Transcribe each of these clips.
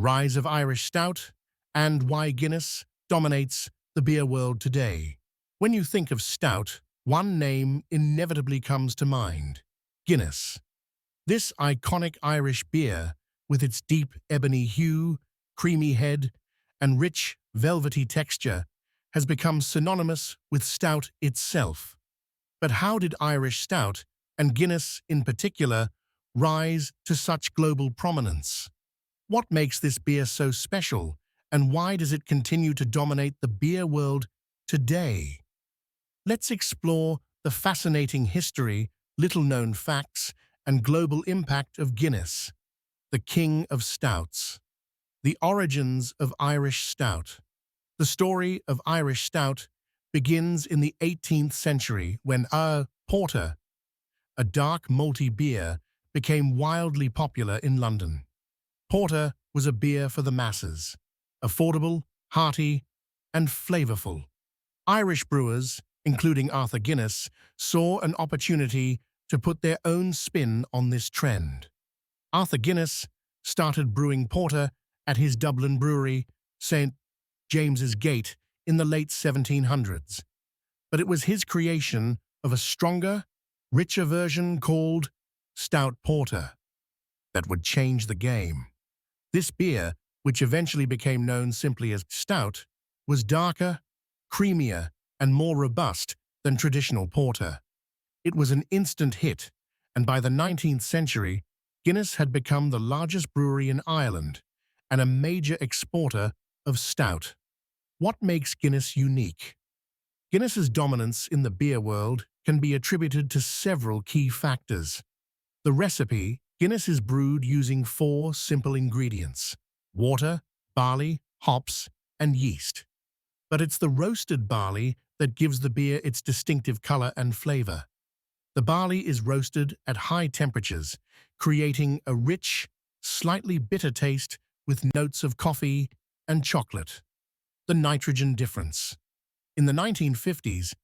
the rise of Irish Stout, and why Guinness dominates the beer world today. When you think of Stout, one name inevitably comes to mind: Guinness. This iconic Irish beer, with its deep ebony hue, creamy head, and rich, velvety texture, has become synonymous with Stout itself. But how did Irish Stout, and Guinness in particular, rise to such global prominence? What makes this beer so special, and why does it continue to dominate the beer world today? Let's explore the fascinating history, little-known facts, and global impact of Guinness, the king of stouts. The origins of Irish Stout. The story of Irish Stout begins in the 18th century when porter, a dark malty beer, became wildly popular in London. Porter was a beer for the masses, affordable, hearty, and flavorful. Irish brewers, including Arthur Guinness, saw an opportunity to put their own spin on this trend. Arthur Guinness started brewing porter at his Dublin brewery, St. James's Gate, in the late 1700s. But it was his creation of a stronger, richer version called Stout Porter that would change the game. This beer, which eventually became known simply as Stout, was darker, creamier, and more robust than traditional porter. It was an instant hit, and by the 19th century, Guinness had become the largest brewery in Ireland and a major exporter of stout. What makes Guinness unique? Guinness's dominance in the beer world can be attributed to several key factors. The recipe: Guinness is brewed using 4 simple ingredients: water, barley, hops, and yeast. But it's the roasted barley that gives the beer its distinctive color and flavor. The barley is roasted at high temperatures, creating a rich, slightly bitter taste with notes of coffee and chocolate. The nitrogen difference. In the 1950s,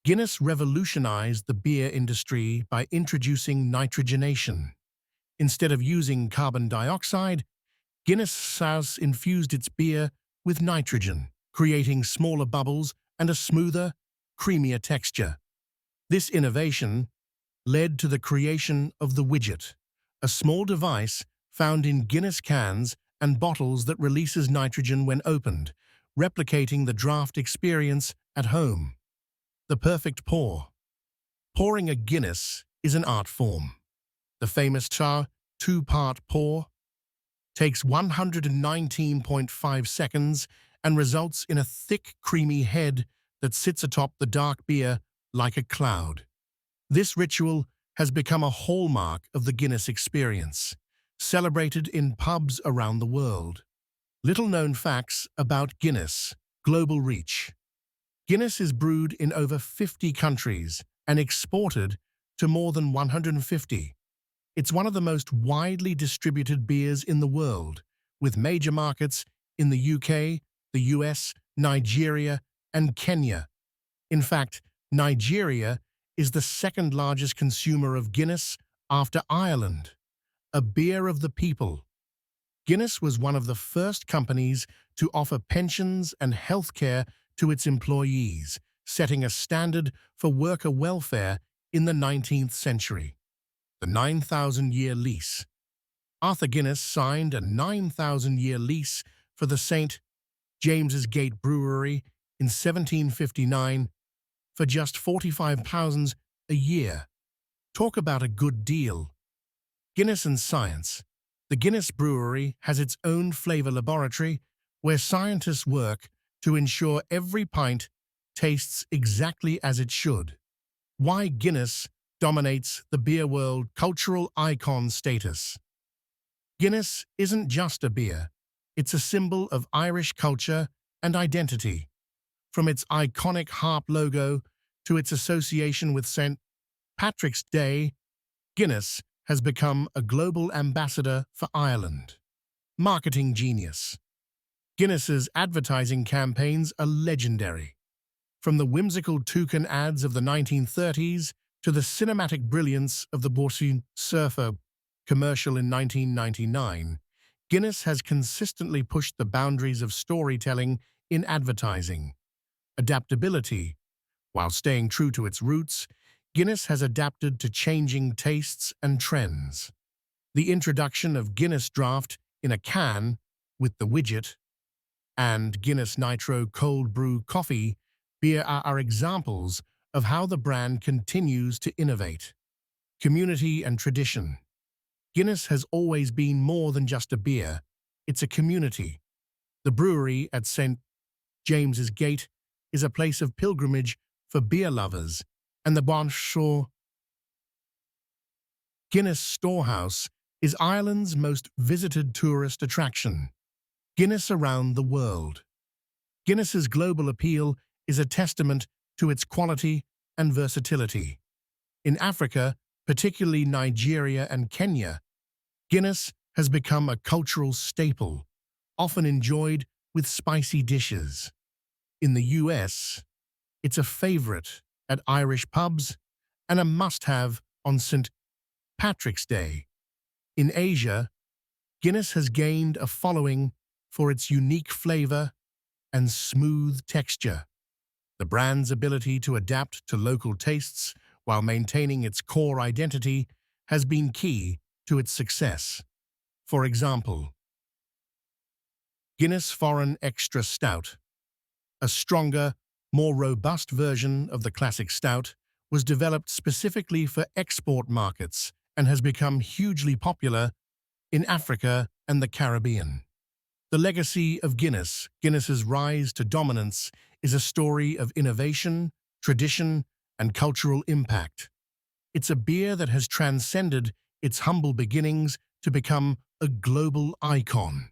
Guinness revolutionized the beer industry by introducing nitrogenation. Instead of using carbon dioxide, Guinness infused its beer with nitrogen, creating smaller bubbles and a smoother, creamier texture. This innovation led to the creation of the widget, a small device found in Guinness cans and bottles that releases nitrogen when opened, replicating the draft experience at home. The perfect pour. Pouring a Guinness is an art form. The famous two-part pour takes 119.5 seconds and results in a thick, creamy head that sits atop the dark beer like a cloud. This ritual has become a hallmark of the Guinness experience, celebrated in pubs around the world. Little-known facts about Guinness. Global reach. Guinness is brewed in over 50 countries and exported to more than 150. It's one of the most widely distributed beers in the world, with major markets in the UK, the US, Nigeria, and Kenya. In fact, Nigeria is the second largest consumer of Guinness after Ireland. A beer of the people. Guinness was one of the first companies to offer pensions and healthcare to its employees, setting a standard for worker welfare in the 19th century. The 9,000-year lease. Arthur Guinness signed a 9,000-year lease for the St. James's Gate Brewery in 1759 for just £45 a year. Talk about a good deal. Guinness and science. The Guinness Brewery has its own flavor laboratory where scientists work to ensure every pint tastes exactly as it should. Why Guinness dominates the beer world. Cultural icon status. Guinness isn't just a beer, it's a symbol of Irish culture and identity. From its iconic harp logo to its association with St. Patrick's Day, Guinness has become a global ambassador for Ireland. Marketing genius. Guinness's advertising campaigns are legendary. From the whimsical toucan ads of the 1930s to the cinematic brilliance of the Boursin Surfer commercial in 1999, Guinness has consistently pushed the boundaries of storytelling in advertising. Adaptability. While staying true to its roots, Guinness has adapted to changing tastes and trends. The introduction of Guinness Draft in a can with the widget and Guinness Nitro Cold Brew Coffee beer are examples of how the brand continues to innovate. Community and tradition. Guinness has always been more than just a beer. It's a community. The brewery at St. James's Gate is a place of pilgrimage for beer lovers, and the Shore Guinness Storehouse is Ireland's most visited tourist attraction. Guinness around the world. Guinness's global appeal is a testament to its quality and versatility. In Africa, particularly Nigeria and Kenya, Guinness has become a cultural staple, often enjoyed with spicy dishes. In the US, it's a favorite at Irish pubs and a must-have on St. Patrick's Day. In Asia, Guinness has gained a following for its unique flavor and smooth texture. The brand's ability to adapt to local tastes while maintaining its core identity has been key to its success. For example, Guinness Foreign Extra Stout, a stronger, more robust version of the classic stout, was developed specifically for export markets and has become hugely popular in Africa and the Caribbean. The legacy of Guinness, Guinness's rise to dominance, is a story of innovation, tradition, and cultural impact. It's a beer that has transcended its humble beginnings to become a global icon.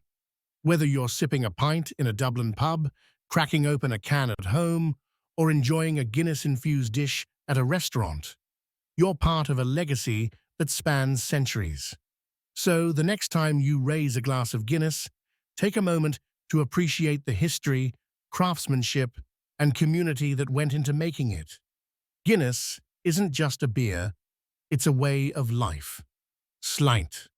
Whether you're sipping a pint in a Dublin pub, cracking open a can at home, or enjoying a Guinness-infused dish at a restaurant, you're part of a legacy that spans centuries. So, the next time you raise a glass of Guinness, take a moment to appreciate the history, craftsmanship, and community that went into making it. Guinness isn't just a beer, it's a way of life. Slight.